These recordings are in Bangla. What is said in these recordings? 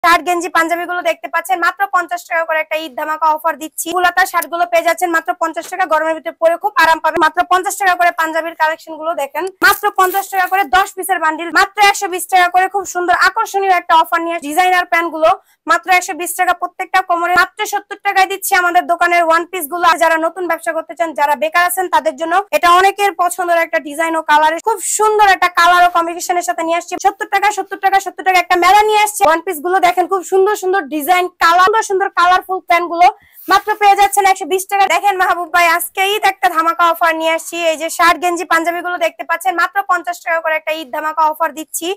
শার্ট গেঞ্জি পাঞ্জাবি গুলো দেখতে পাচ্ছেন মাত্র 50 টাকা করে একটা ঈদ ধামাকা অফার দিচ্ছি। ফুলাতা শার্ট গুলো পেয়ে যাচ্ছেন মাত্র 50 টাকা, গরমের ভিতরে পরে খুব আরাম পাবে। মাত্র 50 টাকা করে পাঞ্জাবির কালেকশন গুলো দেখেন, মাত্র 50 টাকা করে 10 পিসের বান্ডিল, মাত্র 120 টাকা করে খুব সুন্দর আকর্ষণীয় একটা অফার নিয়ে ডিজাইনার প্যান্ট গুলো মাত্র 120 টাকা প্রত্যেকটা, কোমরে মাত্র 70 টাকায় দিচ্ছি আমাদের দোকানের ওয়ান পিস গুলো। যারা নতুন ব্যবসা করতে চান, যারা বেকার আছেন তাদের জন্য এটা অনেকের পছন্দের একটা ডিজাইন ও কালার, খুব সুন্দর একটা কালার ও কম্বিনেশনের সাথে নিয়ে আসছি। 70 টাকা 70 টাকা 70 টাকা একটা মেলা নিয়ে আসছে। ওয়ান পিস গুলো দেখেন খুব সুন্দর সুন্দর ডিজাইন, কালার সুন্দর কালারফুল প্যান্ট গুলো মাত্র পেয়ে যাচ্ছেন 120 টাকা। দেখেন মাহবুব ভাই আজকে ঈদ একটা ধামাকা অফার নিয়ে আসছি। এই যে শার্ট গেঞ্জি পাঞ্জাবি গুলো দেখতে পাচ্ছেন মাত্র 50 টাকা করে একটা ঈদ ধামাকা অফার দিচ্ছি।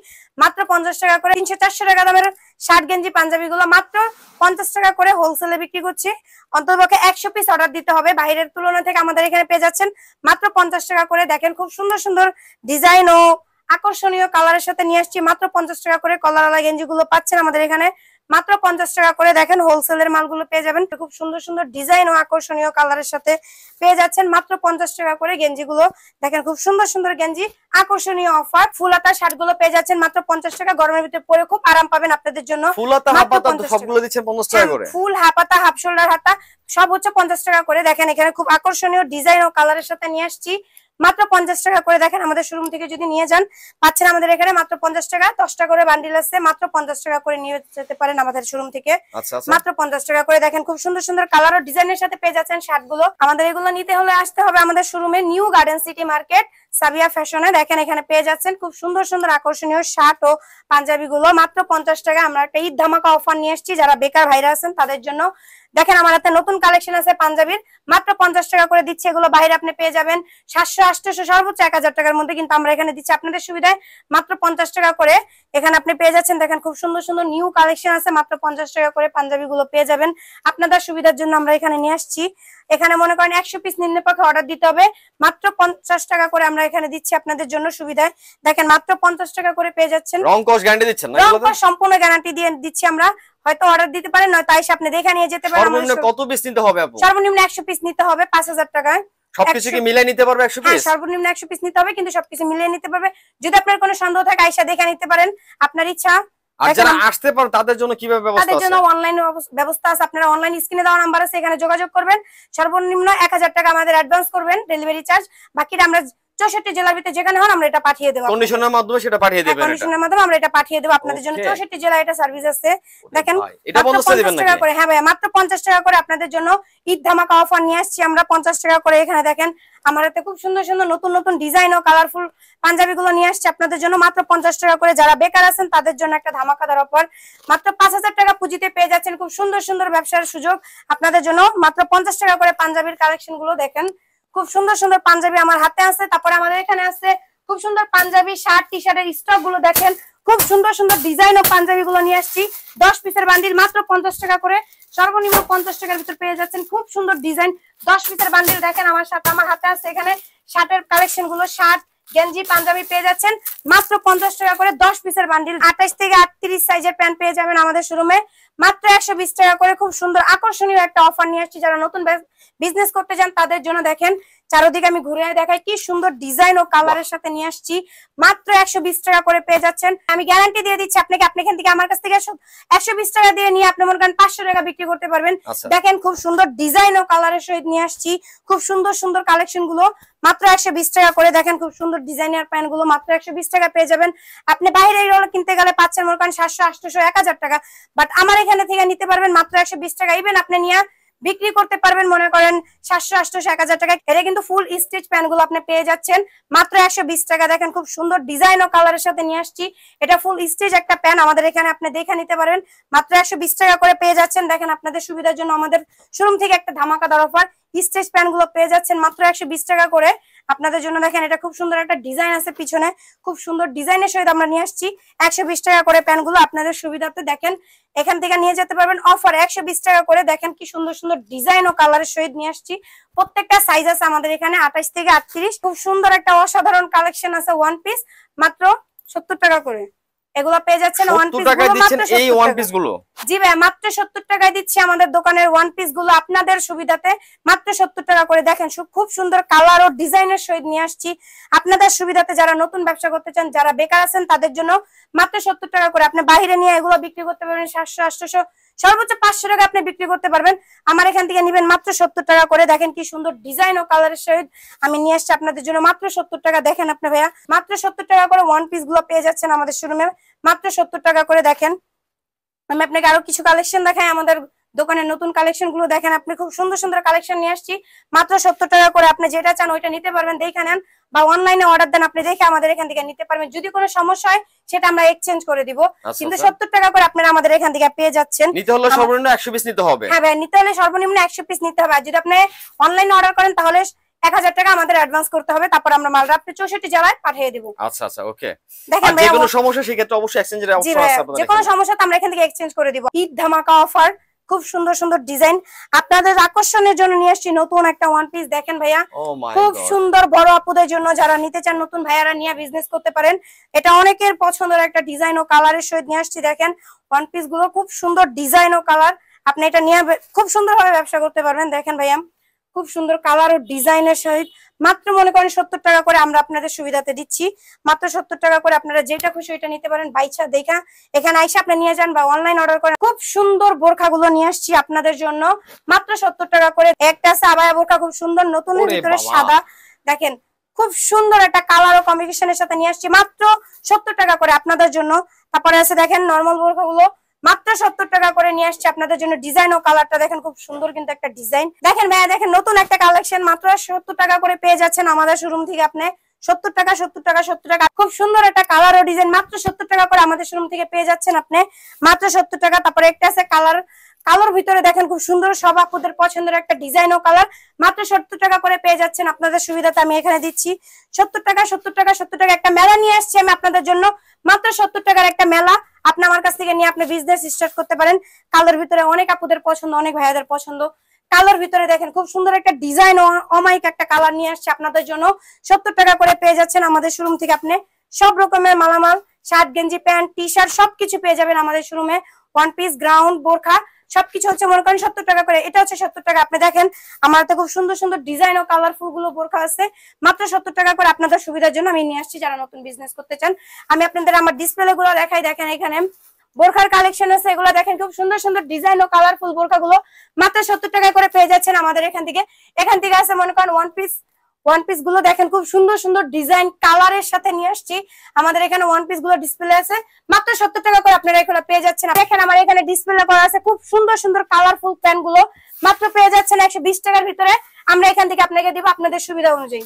মাত্র 50 টাকা করে 300-400 টাকা দামের শার্ট গেঞ্জি পাঞ্জাবি গুলো মাত্র 50 টাকা করে হোলসেলে বিক্রি করছি। অন্ততপক্ষে 100 পিস অর্ডার দিতে হবে। বাইরের তুলনা থেকে আমাদের এখানে পেয়ে যাচ্ছেন মাত্র 50 টাকা করে। দেখেন খুব সুন্দর সুন্দর ডিজাইন ও আকর্ষণীয় কালারের সাথে নিয়ে আসছি। মাত্র 50 টাকা করে কলারওয়ালা গেঞ্জি গুলো পাচ্ছেন আমাদের এখানে মাত্র 50 টাকা করে। দেখেন হোলসেলের মালগুলো পেয়ে যাবেন খুব সুন্দর সুন্দর ডিজাইন ও আকর্ষণীয় কালারের সাথে পেয়ে যাচ্ছেন মাত্র 50 টাকা করে। গেঞ্জি গুলো দেখেন খুব সুন্দর সুন্দর গেঞ্জি, আকর্ষণীয় অফার। ফুলাতা শার্ট গুলো পেয়ে যাচ্ছেন মাত্র 50 টাকা, গরমের ভিতরে পরে খুব আরাম পাবেন আপনাদের জন্য। ফুলাতা হাফাতা সবগুলো দিচ্ছেন 50 টাকা করে, ফুল হাফাতা হাফ শোল্ডার হাতা সব হচ্ছে 50 টাকা করে। দেখেন এখানে খুব আকর্ষণীয় ডিজাইন ও কালারের সাথে নিয়ে আসছি মাত্র 50 টাকা করে। দেখেন আমাদের শোরুম থেকে যদি নিয়ে যান পাচ্ছেন আমাদের এখানে মাত্র 50 টাকা, 10 টাকা করে বান্ডিল আছে, মাত্র 50 টাকা করে নিয়ে যেতে পারেন আমাদের শোরুম থেকে। মাত্র 50 টাকা করে। দেখেন খুব সুন্দর সুন্দর কালার ও ডিজাইনের সাথে পেয়ে যাচ্ছেন শার্ট গুলো। আমাদের এগুলো নিতে হলে আসতে হবে আমাদের শোরুমে new garden city market Sabiya ফ্যাশনে। দেখেন এখানে পেয়ে যাচ্ছেন খুব সুন্দর সুন্দর আকর্ষণীয় শার্ট ও পাঞ্জাবি গুলো মাত্র 50 টাকা। আমরা একটা ঈদ ধামাকা অফার নিয়ে এসেছি যারা বেকার ভাইরা আছেন তাদের জন্য। দেখেন আমার হাতে নতুন কালেকশন আছে পাঞ্জাবির, মাত্র 50 টাকা করে দিচ্ছি। এগুলো বাইরে আপনি পেয়ে যাবেন 700-800 সর্বোচ্চ 1000 টাকার মধ্যে, কিন্তু আমরা এখানে দিচ্ছি আপনাদের সুবিধায় মাত্র 50 টাকা করে। এখানে আপনি পেয়ে যাচ্ছেন দেখেন খুব সুন্দর সুন্দর নিউ কালেকশন আছে, মাত্র 50 টাকা করে পাঞ্জাবি গুলো পেয়ে যাবেন আপনাদের সুবিধার জন্য আমরা এখানে নিয়ে আসছি। এখানে মনে করেন 100 পিস নিম্নপক্ষে অর্ডার দিতে হবে, মাত্র 50 টাকা করে আমরা এখানে দিচ্ছি আপনাদের জন্য সুবিধায়। দেখেন মাত্র 50 টাকা করে পেয়ে যাচ্ছেন। রং কস গ্যারান্টি দিচ্ছেন না? রং কস সম্পূর্ণ গ্যারান্টি দিয়ে দিচ্ছি আমরা। হয়তো অর্ডার দিতে পারেন, নয়তো আইসা আপনি দেখে নিয়ে যেতে পারেন। সর্বনিম্ন কত পিস নিতে হবে আপু? সর্বনিম্ন 100 পিস নিতে হবে 5000 টাকায়। সবকিছু কি মিলাই নিতে পারবে 100 পিস? সর্বনিম্ন 100 পিস নিতে হবে, কিন্তু সবকিছু মিলিয়ে নিতে পারবে। যদি আপনার কোনো সন্দেহ থাকে আইসা দেখে নিতে পারেন, আপনার ইচ্ছা। আর যারা আসতে পারে তাদের জন্য কিভাবে ব্যবস্থা আছে? তাদের জন্য অনলাইন ব্যবস্থা আছে। আপনারা অনলাইন স্ক্রিনে দেওয়া নাম্বার আছে, এখানে যোগাযোগ করবেন। সর্বনিম্ন 1000 টাকা আমাদের অ্যাডভান্স করবেন, ডেলিভারি চার্জ। বাকিটা আমরা 64 জেলার ভিতরে যেখানে হন আমরা এটা পাঠিয়ে দেব। কন্ডিশনের মাধ্যমে সেটা পাঠিয়ে দেবেন। কন্ডিশনের মাধ্যমে আমরা এটা পাঠিয়ে দেব আপনাদের জন্য। 64 জেলায় এটা সার্ভিস আছে। দেখেন এটা বন্ধ করে দিবেন নাকি? হ্যাঁ ভাই, মাত্র 50 টাকা করে আপনাদের জন্য ঈদ ধামাকা অফার নিয়ে আসছি আমরা 50 টাকা করে। এখানে দেখেন আমার হাতে খুব সুন্দর সুন্দর নতুন নতুন ডিজাইন ও কালারফুল পাঞ্জাবি গুলো নিয়ে আসছি আপনাদের জন্য মাত্র 50 টাকা করে। যারা বেকার আছেন তাদের জন্য একটা ধামাকাদার অফার, মাত্র 5000 টাকা পুঁজিতে পেয়ে যাচ্ছেন খুব সুন্দর সুন্দর ব্যবসার সুযোগ আপনাদের জন্য। মাত্র 50 টাকা করে পাঞ্জাবির কালেকশন গুলো দেখেন, খুব সুন্দর সুন্দর পাঞ্জাবি আমার হাতে আছে। তারপরে আমাদের এখানে আছে খুব সুন্দর পাঞ্জাবি শার্ট টি শার্টের স্টক গুলো দেখেন, খুব সুন্দর সুন্দর ডিজাইন ও পাঞ্জাবি গুলো নিয়ে আসছি। 10 পিসের বান্ডিল মাত্র 50 টাকা করে, সর্বনিম্ন 50 টাকার ভিতর পেয়ে যাচ্ছেন খুব সুন্দর ডিজাইন 10 পিসের বান্ডিল। দেখেন আমার হাতে আছে এখানে শার্টের কালেকশন গুলো, শার্ট গেঞ্জি পাঞ্জাবি পেয়ে যাচ্ছেন মাত্র 50 টাকা করে 10 পিসের বান্ডিল। 28 থেকে 38 সাইজের প্যান্ট পেয়ে যাবেন আমাদের শোরুমে মাত্র 120 টাকা করে। খুব সুন্দর আকর্ষণীয় একটা অফার নিয়ে আসছি যারা নতুন বিজনেস করতে চান তাদের জন্য। দেখেন চারদিকে আমি ঘুরে দেখাই কি সুন্দর ডিজাইন ও কালারের সাথে নিয়ে আসছি মাত্র 120 টাকা করে পেয়ে যাচ্ছেন। আমি গ্যারান্টি দিয়ে দিচ্ছি আপনাকে, আপনি এখান থেকে আমার কাছ থেকে 120 টাকা দিয়ে নিয়ে আপনি মনে করেন 500 টাকা বিক্রি করতে পারবেন। দেখেন খুব সুন্দর ডিজাইন ও কালারের সহিত নিয়ে আসছি খুব সুন্দর সুন্দর কালেকশন গুলো মাত্র 120 টাকা করে। দেখেন খুব সুন্দর ডিজাইনার প্যান্ট গুলো মাত্র 120 টাকা পেয়ে যাবেন। আপনি বাইরে এগুলো কিনতে গেলে পাচ্ছেন মনে করেন 700-800-1000 টাকা, বাট আমার এখানে থেকে নিতে পারবেন মাত্র 120 টাকা। ইভেন আপনি নিয়ে বিক্রি করতে পারবেন মনে করেন 700-800-1000 টাকা। এটা কিন্তু ফুল স্টিচ প্যান্ট গুলো আপনি পেয়ে যাচ্ছেন মাত্র 120 টাকা। দেখেন খুব সুন্দর ডিজাইন ও কালারের সাথে নিয়ে আসছি, এটা ফুল স্টিচ একটা প্যান্ট আমাদের এখানে আপনি দেখে নিতে পারেন মাত্র 120 টাকা করে পেয়ে যাচ্ছেন। দেখেন আপনাদের সুবিধার জন্য আমাদের শোরুম থেকে একটা ধামাকাদার অফার, স্টিচ প্যান্ট গুলো পেয়ে যাচ্ছেন মাত্র 120 টাকা করে আপনাদের জন্য। দেখেন এটা খুব সুন্দর একটা ডিজাইন আছে পিছনে, খুব সুন্দর ডিজাইনের সহিত আমরা নিয়ে আসছি 120 টাকা করে প্যান্ট গুলো আপনাদের সুবিধাতে। দেখেন এখান থেকে নিয়ে যেতে পারবেন অফার 120 টাকা করে। দেখেন কি সুন্দর সুন্দর ডিজাইন ও কালারের সহিত নিয়ে আসছি, প্রত্যেকটা সাইজ আছে আমাদের এখানে 28 থেকে 38। খুব সুন্দর একটা অসাধারণ কালেকশন আছে ওয়ান পিস মাত্র 70 টাকা করে। এগুলো পেয়ে যাচ্ছেন ওয়ান 70 পিস টাকায় গুলো দিচ্ছেন মাত্র এই 70 ওয়ান টাকা। পিস গুলো। জি ভাই মাত্র 70 টাকায় দিচ্ছি আমাদের দোকানের ওয়ান পিস গুলো আপনাদের সুবিধাতে মাত্র 70 টাকা করে। দেখেন খুব সুন্দর কালার ও ডিজাইনের সহিত নিয়ে আসছি আপনাদের সুবিধাতে। যারা নতুন ব্যবসা করতে চান, যারা বেকার আছেন তাদের জন্য মাত্র 70 টাকা করে। আপনি বাইরে নিয়ে এগুলো বিক্রি করতে পারবেন 700 800 সর্বোচ্চ 500 টাকা আপনি বিক্রি করতে পারবেন। আমার এখান থেকে নেবেন মাত্র 70 টাকা করে। দেখেন কি সুন্দর ডিজাইন ও কালারের সহিত আমি নিয়ে আসছি আপনাদের জন্য মাত্র 70 টাকা। দেখেন আপনি ভাইয়া মাত্র 70 টাকা করে ওয়ান পিস গুলো পেয়ে যাচ্ছেন আমাদের শোরুমে মাত্র 70 টাকা করে। দেখেন আমি আপনাকে আরো কিছু কালেকশন দেখাই আমাদের দোকানের নতুন কালেকশন গুলো। দেখেন আপনি খুব সুন্দর সুন্দর কালেকশন নিয়ে আসছি মাত্র 70 টাকা করে। আপনি যেটা চান ওইটা নিতে পারবেন, দেখে নেন বা অনলাইনে অর্ডার দেন, আপনি দেখে আমাদের এখান থেকে নিতে পারবেন। যদি কোনো সমস্যা হয় সেটা আমরা এক্সচেঞ্জ করে দিব, কিন্তু 70 টাকা করে আপনারা আমাদের এখান থেকে পেয়ে যাচ্ছেন। নিতে হলে সর্বনিম্ন 100 পিস নিতে হবে। হ্যাঁ ভাই নিতে হলে সর্বনিম্ন 100 পিস নিতে হবে। আর যদি আপনি অনলাইনে অর্ডার করেন তাহলে 1000 টাকা আমাদের অ্যাডভান্স করতে হবে, তারপর আমরা মাল আপনি 64 জেলায় পাঠিয়ে দেব। আচ্ছা আচ্ছা ওকে। দেখেন আর যে কোনো সমস্যা সেক্ষেত্রে অবশ্যই এক্সচেঞ্জের অপশন আছে আপনাদের। যে কোনো সমস্যা আমরা এখান থেকে এক্সচেঞ্জ করে দিব। ঈদ ধামাকা অফার, খুব সুন্দর সুন্দর ডিজাইন আপনাদের আকর্ষণের জন্য নিয়ে আসছি নতুন একটা ওয়ান পিস। দেখেন ভাইয়া খুব সুন্দর বড় আপুদের জন্য যারা নিতে চান নতুন ভাইয়ারা নিয়ে বিজনেস করতে পারেন। এটা অনেকের পছন্দের একটা ডিজাইন ও কালারের সহিত নিয়ে আসছি। দেখেন ওয়ান পিস গুলো খুব সুন্দর ডিজাইন ও কালার, আপনি এটা নিয়ে খুব সুন্দরভাবে ব্যবসা করতে পারবেন। দেখেন ভাইয়া খুব সুন্দর কালার ও ডিজাইনের সহিত মাত্র মনে করেন 70 টাকা করে আমরা আপনাদের সুবিধাতে দিচ্ছি মাত্র 70 টাকা করে। আপনারা যেটা খুশি ওইটা নিতে পারেন, বাইচা দেখা এখানে আইসা আপনি নিয়ে যান বা অনলাইন অর্ডার করেন। খুব সুন্দর বোরখা গুলো নিয়ে আসছি আপনাদের জন্য মাত্র 70 টাকা করে। একটা আছে আবায়া বোরখা খুব সুন্দর নতুনের ভিতরে সাদা, দেখেন খুব সুন্দর একটা কালার ও কম্বিনেশনের সাথে নিয়ে আসছি মাত্র 70 টাকা করে আপনাদের জন্য। তারপরে আছে দেখেন নরমাল বোরখা গুলো মাত্র 70 টাকা করে নিয়ে আসছে আপনাদের জন্য। ডিজাইন ও কালারটা দেখেন খুব সুন্দর কিন্তু একটা ডিজাইন। দেখেন ভাইয়া দেখেন নতুন একটা কালেকশন মাত্র 70 টাকা করে পেয়ে যাচ্ছেন আমাদের শোরুম থেকে। আপনি 70 টাকা 70 টাকা 70 টাকা খুব সুন্দর একটা কালার ও ডিজাইন মাত্র 70 টাকা করে আমাদের শোরুম থেকে পেয়ে যাচ্ছেন আপনি মাত্র 70 টাকা। তারপরে একটা আছে কালার ভিতরে দেখেন খুব সুন্দর সব আপুদের পছন্দের একটা ডিজাইন ও কালার মাত্র 70 টাকা করে পেয়ে যাচ্ছেন আপনাদের সুবিধাতে। আমি এখানে দিচ্ছি 70 টাকা 70 টাকা 70 টাকা। একটা মেলা নিয়ে আসছি আমি আপনাদের জন্য মাত্র 70 টাকার একটা মেলা। আপনি আমার কাছ থেকে নিয়ে আপনি বিজনেস স্টার্ট করতে পারেন। কালার ভিতরে অনেক আপুদের পছন্দ, অনেক ভাইয়াদের পছন্দ। কালার ভিতরে দেখেন খুব সুন্দর একটা ডিজাইন ও অমাইক একটা কালার নিয়ে আসছে আপনাদের জন্য 70 টাকা করে পেয়ে যাচ্ছেন আমাদের শোরুম থেকে। আপনি সব রকমের মালামাল শার্ট গেঞ্জি প্যান্ট টি শার্ট সবকিছু পেয়ে যাবেন আমাদের শোরুমে। ওয়ান পিস গ্রাউন্ড বোরখা সবকিছু হচ্ছে মনে করেন 70 টাকা করে। এটা হচ্ছে 70 টাকা। আপনি দেখেন আমার তো খুব সুন্দর সুন্দর ডিজাইন ও কালারফুল গুলো বোরখা আছে মাত্র 70 টাকা করে আপনাদের সুবিধার জন্য আমি নিয়ে আসছি যারা নতুন বিজনেস করতে চান। আমি আপনাদের আমার ডিসপ্লে গুলো দেখাই। দেখেন এখানে বোরখার কালেকশন আছে, এগুলো দেখেন খুব সুন্দর সুন্দর ডিজাইন ও কালারফুল বোরখা গুলো মাত্র 70 টাকা করে পেয়ে যাচ্ছেন আমাদের এখান থেকে। এখান থেকে আছে মনে করেন ওয়ান পিস গুলো দেখেন খুব সুন্দর সুন্দর ডিজাইন কালারের সাথে নিয়ে আসছি আমাদের এখানে। ওয়ান পিস গুলো ডিসপ্লে আছে মাত্র 70 টাকা করে আপনারা এগুলো পেয়ে যাচ্ছেন। দেখেন আমার এখানে ডিসপ্লে করা আছে খুব সুন্দর সুন্দর কালারফুল প্যান্ট গুলো মাত্র পেয়ে যাচ্ছেন 120 টাকার ভিতরে। আমরা এখান থেকে আপনাকে দিব আপনাদের সুবিধা অনুযায়ী।